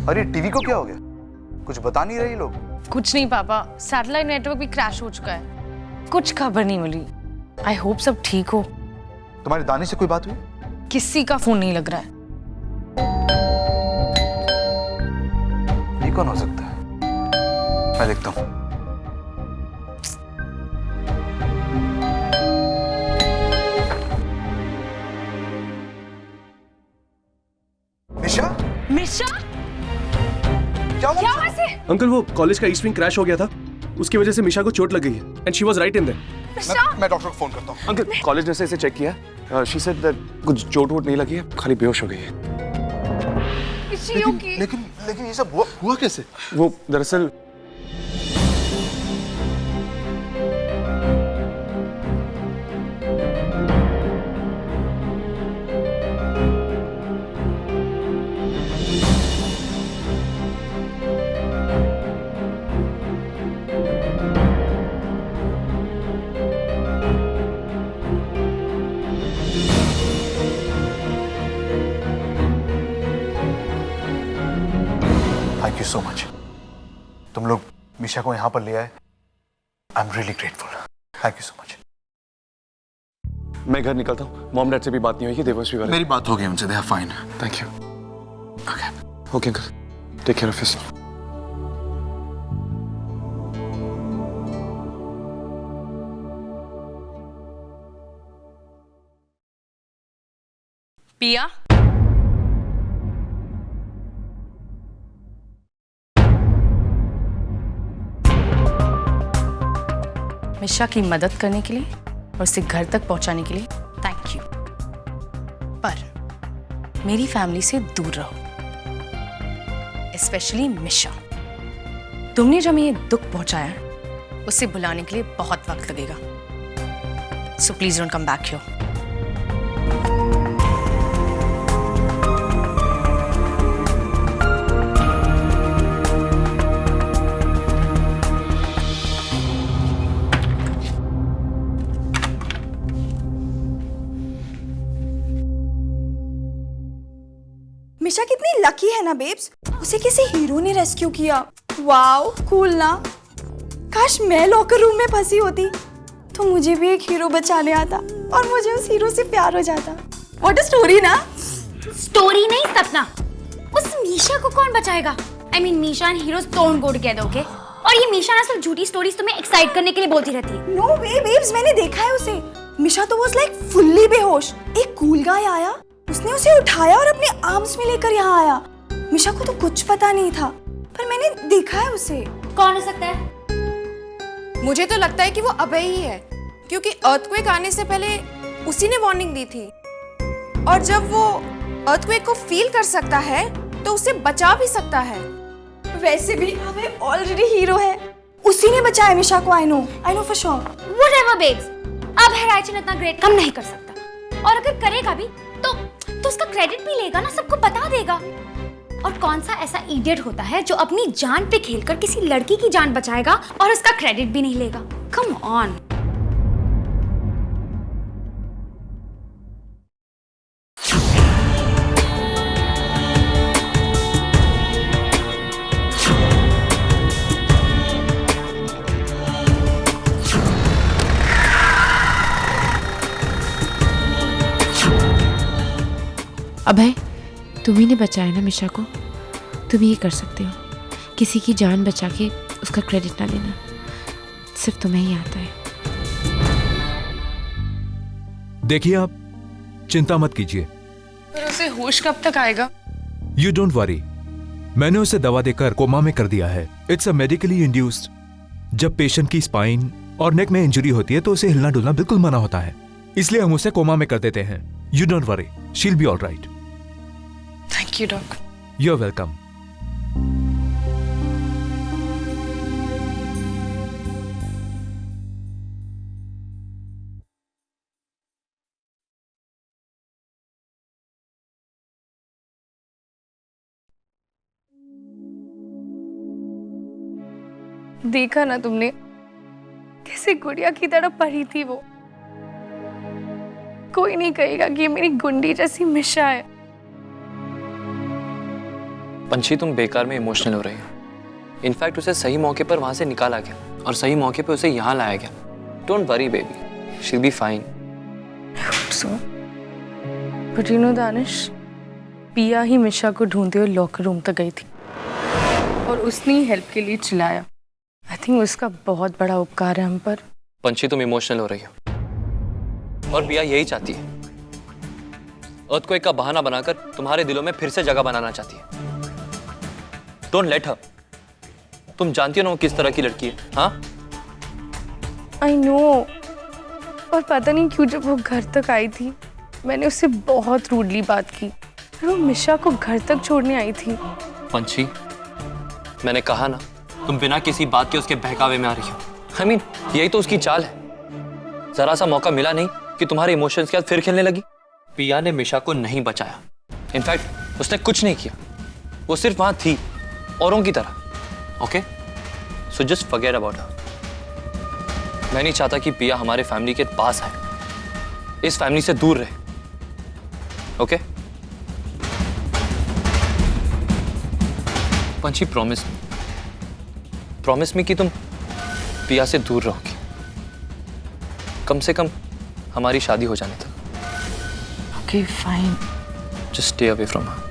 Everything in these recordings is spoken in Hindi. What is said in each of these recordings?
अरे टीवी को क्या हो गया? कुछ बता नहीं रही लोग। कुछ नहीं पापा, सैटेलाइट नेटवर्क भी क्रैश हो चुका है, कुछ खबर नहीं मिली। आई होप सब ठीक हो। तुम्हारी दानी से कोई बात हुई? किसी का फोन नहीं लग रहा है। ये कौन हो सकता है? मैं देखता हूँ। मिशा? मिशा? क्या हुआ वैसे? अंकल वो कॉलेज का ईस्ट विंग क्रैश हो गया था, उसकी वजह से मिशा को चोट लग गई है and she was right in their. मैं डॉक्टर को फोन करता हूँ। अंकल कॉलेज ने इसे चेक किया, शी सेड दैट कुछ चोट वोट नहीं लगी है, खाली बेहोश हो गई है। लेकिन ये सब हुआ कैसे? वो दरअसल थैंक यू सो मच। तुम लोग मिशा को यहाँ पर ले आए। I am really grateful. Thank you so much. मैं घर निकलता हूँ, मॉम डैड से भी बात नहीं हुई कि देवर्ष भी मेरी बात हो गई उनसे, they are fine. Thank you. Okay uncle, take care of yourself. Piya? Misha की मदद करने के लिए और उसे घर तक पहुंचाने के लिए थैंक यू, पर मेरी फैमिली से दूर रहो, स्पेशली मिशा। तुमने जो हमें ये दुख पहुंचाया उसे भुलाने के लिए बहुत वक्त लगेगा, so please don't come back here. Misha कितनी लकी है ना बेब्स, उसे किसी हीरो ने रेस्क्यू किया। वाओ कूल ना। काश मैं लॉकर रूम में फंसी होती तो मुझे भी एक हीरो बचाने आता और मुझे उस हीरो से प्यार हो जाता। व्हाट अ स्टोरी ना। स्टोरी नहीं सपना, उस मीशा को कौन बचाएगा? I mean, Misha and heroes don't go together, okay? और ये मीशा ना सिर्फ झूठी स्टोरीज तुम्हें एक्साइट करने के लिए बोलती रहती है। नो वे बेब्स, मैंने देखा है उसे। मिशा तो वाज लाइक फुल्ली बेहोश। एक कूल गाय आया, उसने उसे उठाया और अपने आर्म्स में लेकर यहाँ आया। मिशा को तो कुछ पता नहीं था, पर मैंने देखा है उसे। कौन हो सकता है? मुझे तो लगता है कि वो अभय ही है, क्योंकि अर्थक्वेक आने से पहले उसी ने वार्निंग दी थी। और जब वो अर्थक्वेक को फील कर सकता है तो उसे बचा भी सकता है। वैसे भी अभय ऑलरेडी हीरो है, उसी ने बचाया मिशा को। I know for sure. Whatever babes, अब रायचन इतना ग्रेट काम नहीं कर सकता, और अगर करेगा भी तो उसका क्रेडिट भी लेगा ना, सबको बता देगा। और कौन सा ऐसा इडियट होता है जो अपनी जान पे खेलकर किसी लड़की की जान बचाएगा और उसका क्रेडिट भी नहीं लेगा? Come on. अभय, तुम्ही ने बचाया ना मिशा को, तुम ही कर सकते हो। किसी की जान बचा के उसका क्रेडिट ना लेना, सिर्फ तुम्हें ही आता है। देखिए आप चिंता मत कीजिए। पर उसे होश कब तक आएगा? यू डोंट वरी, मैंने उसे दवा देकर कोमा में कर दिया है। It's a medically induced. जब पेशेंट की स्पाइन और नेक में इंजरी होती है तो उसे हिलना डुलना बिल्कुल मना होता है, इसलिए हम उसे कोमा में कर देते हैं। You don't worry, she will be all right. Thank you doctor. You are welcome. देखा ना तुमने, कैसे गुड़िया की तरह पड़ी थी वो। कोई नहीं कहेगा कि ये मेरी गुंडी जैसी मिशा है। पंछी तुम बेकार में इमोशनल हो रही हो। इनफैक्ट उसे सही मौके पर वहां से निकाला गया और सही मौके पर उसे यहाँ लाया गया। Don't worry baby, she will be fine. So, but you know Danish, पिया ही मिशा को ढूंढते हुए लॉकर रूम तक गई थी और उसने ही हेल्प के लिए चिल्लाया। आई थिंक उसका बहुत बड़ा उपकार है हम पर। पंछी तुम इमोशनल हो रही हो और पिया यही चाहती है, अर्थक्वेक का बहाना बनाकर तुम्हारे दिलों में फिर से जगह बनाना चाहती है। Don't let her. तुम जानती हो ना वो किस तरह की लड़की है। हाँ आई नो, और पता नहीं क्यों जब वो घर तक आई थी मैंने उससे बहुत रूडली बात की और वो मिशा को घर तक छोड़ने आई थी। पंछी, मैंने कहा ना, तुम बिना किसी बात के उसके बहकावे में आ रही हो। I mean, यही तो उसकी चाल है। जरा सा मौका मिला नहीं कि तुम्हारे इमोशंस के साथ फिर खेलने लगी। पिया ने मिशा को नहीं बचाया। इनफैक्ट उसने कुछ नहीं किया, वो सिर्फ वहां थी औरों की तरह। Okay, so just forget about her. मैं नहीं चाहता कि पिया हमारे फैमिली के पास आए, इस फैमिली से दूर रहे। ओके पंछी, प्रॉमिस मी कि तुम पिया से दूर रहोगी, कम से कम हमारी शादी हो जाने तक। Okay fine, just stay away from her.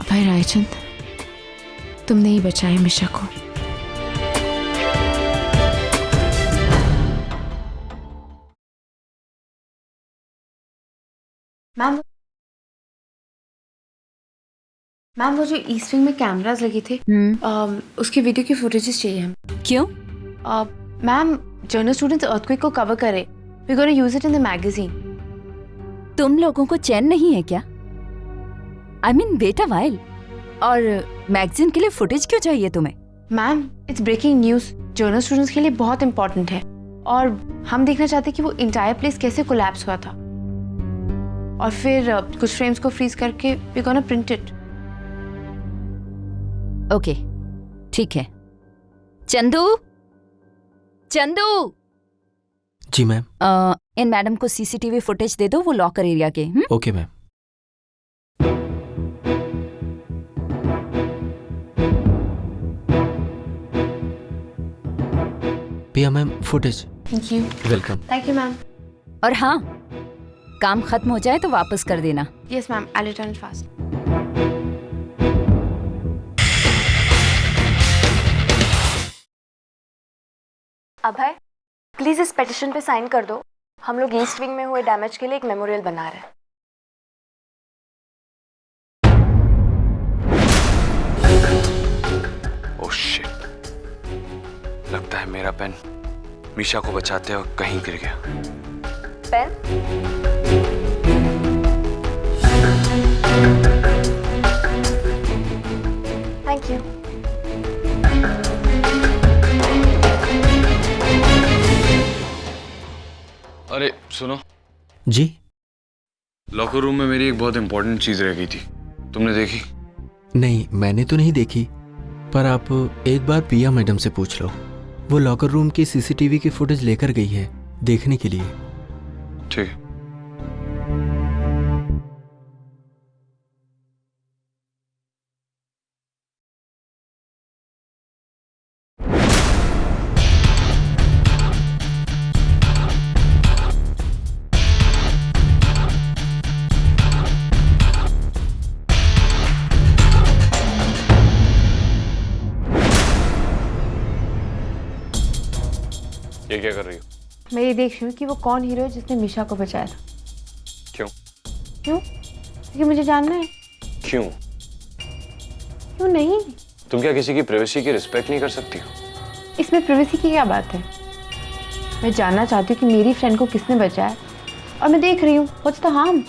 भाई रायचंद, तुमने ही बचाया मिशा को। मैम वो जो ईस्ट विंग में कैमरास लगे थे, उसकी वीडियो की फुटेजेस चाहिए हमें। क्यों? मैम, जर्नल स्टूडेंट्स अर्थक्वेक को कवर करे, we gonna use it in the magazine. तुम लोगों को चैन नहीं है क्या? I mean, wait a while. और मैगजीन के लिए फुटेज क्यों चाहिए तुम्हें? Ma'am, it's breaking news, journal students के लिए बहुत इंपॉर्टेंट है और हम देखना चाहते हैं कि वो इंटायर प्लेस कैसे कोलैप्स हुआ था और फिर कुछ फ्रेम्स को फ्रीज करके we gonna print it. Okay, ठीक है। चंदू, चंदू। जी मैम। इन मैडम को सीसीटीवी फुटेज दे दो, वो लॉकर एरिया के। Okay ma'am. Piya ma'am, footage. Thank you. Welcome. Thank you ma'am. और हाँ, काम खत्म हो जाए तो वापस कर देना। Yes ma'am, I will return fast. Abhay, please इस पेटिशन पे साइन कर दो। हम लोग ईस्ट विंग में हुए डैमेज के लिए एक मेमोरियल बना रहे हैं। ओह शिट, लगता है मेरा पेन मीशा को बचाते हुए कहीं गिर गया। पेन? Thank you. अरे सुनो जी। लॉकर रूम में मेरी एक बहुत इंपॉर्टेंट चीज रह गई थी, तुमने देखी? नहीं, मैंने तो नहीं देखी, पर आप एक बार पिया मैडम से पूछ लो, वो लॉकर रूम की सीसीटीवी की फुटेज लेकर गई है देखने के लिए। ठीक है। ये क्या कर रही हो? मैं ये देख रही हूँ कि वो कौन हीरो है जिसने मिशा को बचाया था। क्यों? क्यों? क्योंकि मुझे जानना है। क्यों? क्यों नहीं? तुम क्या किसी की प्राइवेसी की रिस्पेक्ट नहीं कर सकती हो? इसमें प्राइवेसी की क्या बात है? मैं जानना चाहती हूँ कि मेरी फ्रेंड को किसने बचाया और मैं देख रही हूँ। What's the harm?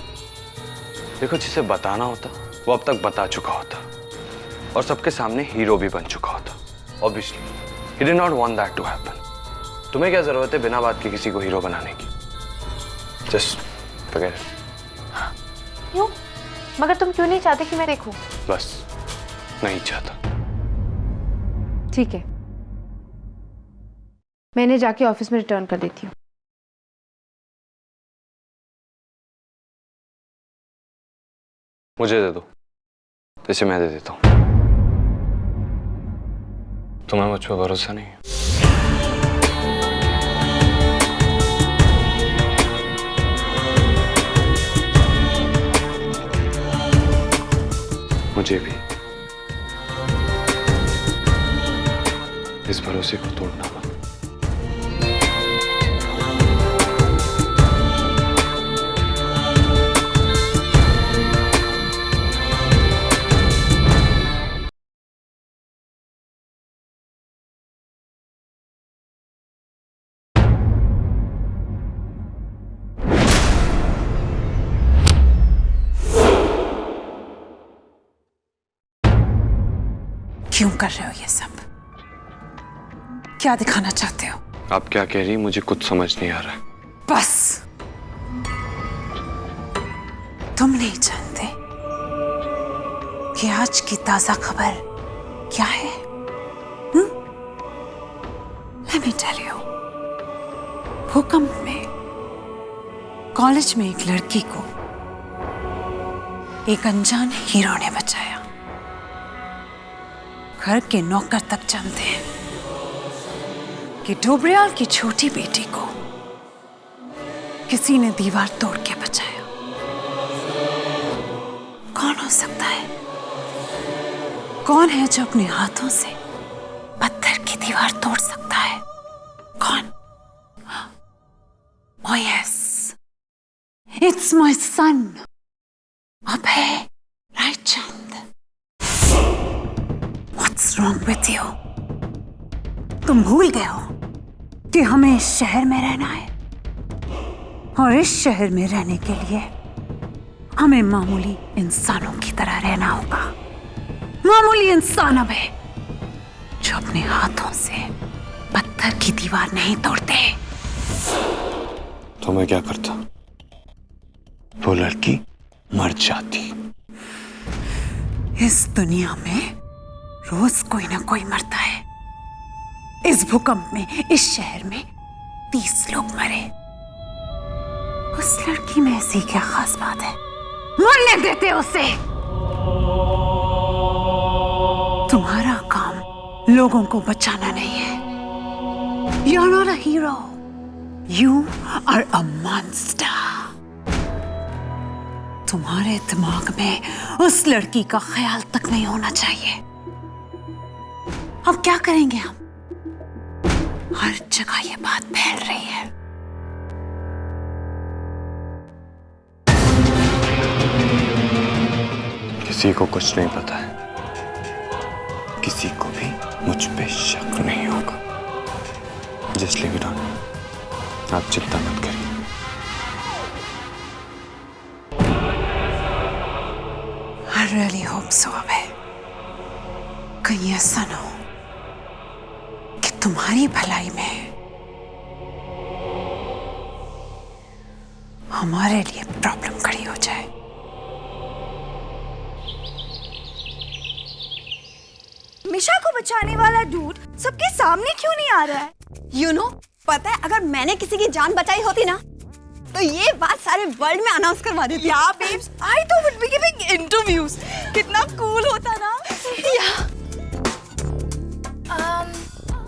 देखो, जिसे बताना होता वो अब तक बता चुका होता और सबके सामने हीरो भी बन चुका होता। Obviously, he did not want that to happen. तुम्हें क्या जरूरत है बिना बात के किसी को हीरो बनाने की? Just forget it. क्यों? मगर तुम क्यों नहीं चाहते कि मैं देखूं? बस नहीं चाहता। ठीक है, मैंने जाके ऑफिस में रिटर्न कर देती हूँ। मुझे दे दो, इसे मैं दे देता हूँ। तुम्हें मुझ पर भरोसा नहीं है? मुझे भी इस भरोसे को तोड़ना मत। क्यों कर रहे हो ये सब? क्या दिखाना चाहते हो? आप क्या कह रही? मुझे कुछ समझ नहीं आ रहा है। बस तुम नहीं जानते कि आज की ताजा खबर क्या है? Let me tell you. भूकंप में कॉलेज में एक लड़की को एक अनजान हीरो ने बचाया। घर के नौकर तक जानते हैं कि डोबरियाल की छोटी बेटी को किसी ने दीवार तोड़ के बचाया। कौन हो सकता है? कौन है जो अपने हाथों से पत्थर की दीवार तोड़ सकता है? कौन? Oh yes, it's my son, Abhay Raichand. What's wrong with you? तुम भूल गए हो कि हमें इस शहर में रहना है और इस शहर में रहने के लिए हमें मामूली इंसानों की तरह रहना होगा। मामूली इंसान अभय जो अपने हाथों से पत्थर की दीवार नहीं तोड़ते। तो मैं क्या करता? वो लड़की मर जाती। इस दुनिया में रोज कोई ना कोई मरता है। इस भूकंप में इस शहर में 30 लोग मरे। उस लड़की में ऐसी क्या खास बात है? मरने देते उसे। तुम्हारा काम लोगों को बचाना नहीं है। You're not a hero. You are a monster. तुम्हारे दिमाग में उस लड़की का ख्याल तक नहीं होना चाहिए। अब क्या करेंगे हम? हर जगह ये बात फैल रही है। किसी को कुछ नहीं पता है। किसी को भी मुझ पे शक नहीं होगा। Just leave it on. आप चिंता मत करिए। I really hope so, अभय। कहीं ऐसा ना हो कि तुम्हारी भलाई में हमारे लिए प्रॉब्लम खड़ी हो जाए। मिशा को बचाने वाला डूड सबके सामने क्यों नहीं आ रहा है? You know, पता है अगर मैंने किसी की जान बचाई होती ना तो ये बात सारे वर्ल्ड में अनाउंस करवा देती। Yeah, babes, I too would be giving interviews. कितना cool होता ना? Yeah.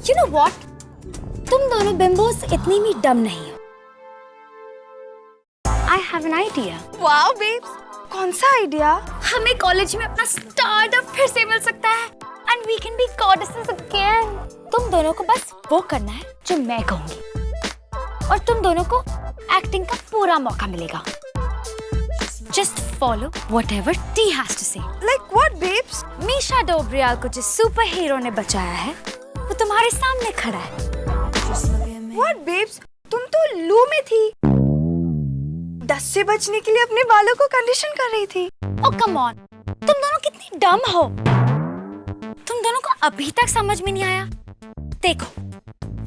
You know what? तुम दोनों बिम्बोस इतनी भी डम नहीं हो। I have an idea. Wow, babes, कौन सा आइडिया? हमें कॉलेज में अपना स्टार्टअप फिर से मिल सकता है and we can be goddesses again. तुम दोनों को बस वो करना है जो मैं कहूंगी और तुम दोनों को एक्टिंग का पूरा मौका मिलेगा। Just follow whatever T has to say. Like what, babes? Misha Dobriyal को जिस सुपर हीरो ने बचाया है वो तुम्हारे सामने खड़ा है। What, babes? तुम तो लू में थी। डस्ट से बचने के लिए अपने बालों को कंडीशन कर रही थी। Oh come on, तुम दोनों कितनी डम हो। तुम दोनों को अभी तक समझ में नहीं आया। देखो,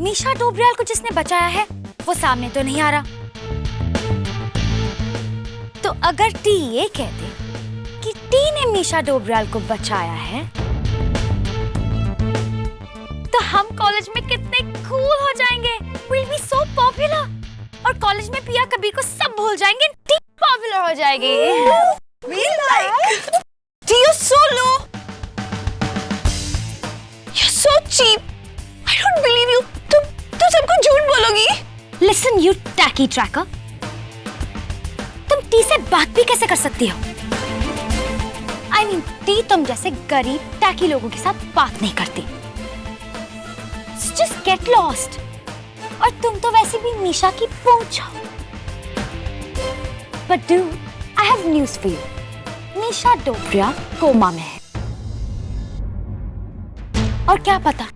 मीशा डोबरियाल को जिसने बचाया है वो सामने तो नहीं आ रहा। तो अगर टी ये कहते कि टी ने मीशा डोबरियाल को बचाया है तो हम कॉलेज में कितने कूल हो जाएंगे। We'll be so popular. और कॉलेज में पिया कभी को सब भूल जाएंगे, टी पॉपुलर हो जाएगी। We like. T, you're so low. You're so cheap. I don't believe you. तुम सबको झूठ बोलोगी। Listen, you tacky tracker. तुम टी से बात भी कैसे कर सकती हो? I mean, टी तुम जैसे गरीब टैकी लोगों के साथ बात नहीं करती। Just get lost. और तुम तो वैसे भी मीशा की पूंछ हो। But dude, I have news for you. Misha Dobriyal coma में है। और क्या पता,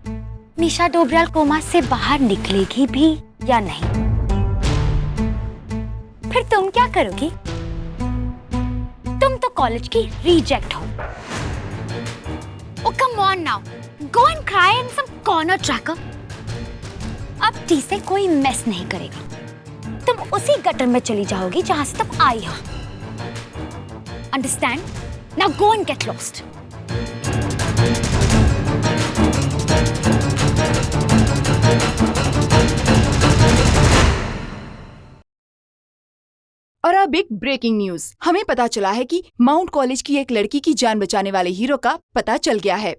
मीशा डोबरियाल कोमा से बाहर निकलेगी भी या नहीं। फिर तुम क्या करोगी? तुम तो कॉलेज की रिजेक्ट हो। Oh come on now, go and cry in some corner tracker. अब टी से कोई मेस नहीं करेगा। तुम उसी गटर में चली जाओगी जहां से तुम आई हो। Understand? Now go and get lost. और अब एक ब्रेकिंग न्यूज। हमें पता चला है कि माउंट कॉलेज की एक लड़की की जान बचाने वाले हीरो का पता चल गया है।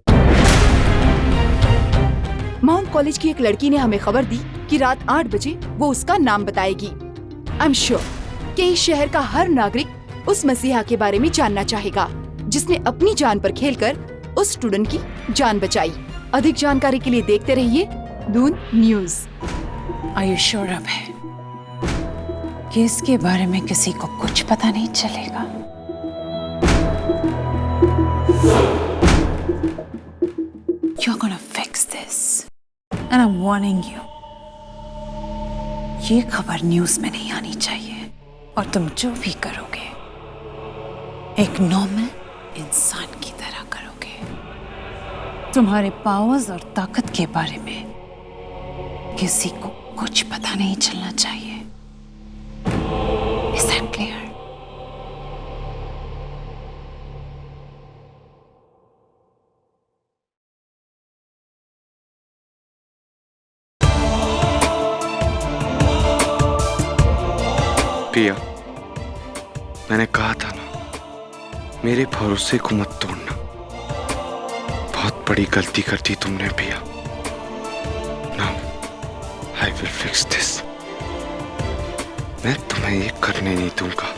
माउंट कॉलेज की एक लड़की ने हमें खबर दी कि रात 8 बजे वो उसका नाम बताएगी। आई एम श्योर कि इस शहर का हर नागरिक उस मसीहा के बारे में जानना चाहेगा जिसने अपनी जान पर खेलकर उस स्टूडेंट की जान बचाई। अधिक जानकारी के लिए देखते रहिए Doon news. Are you sure अब है कि इसके बारे में किसी को कुछ पता नहीं चलेगा? You're gonna fix this, and I'm warning you. ये खबर न्यूज में नहीं आनी चाहिए और तुम जो भी करोगे एक नॉर्मल इंसान की तरह करोगे। तुम्हारे पावर्स और ताकत के बारे में किसी को कुछ पता नहीं चलना चाहिए। Is that clear? पिया, मैंने कहा था ना, मेरे भरोसे को मत तोड़ना। बहुत बड़ी गलती कर दी तुमने पिया। Now, I will fix this. मैं तुम्हें ये करने नहीं दूंगा।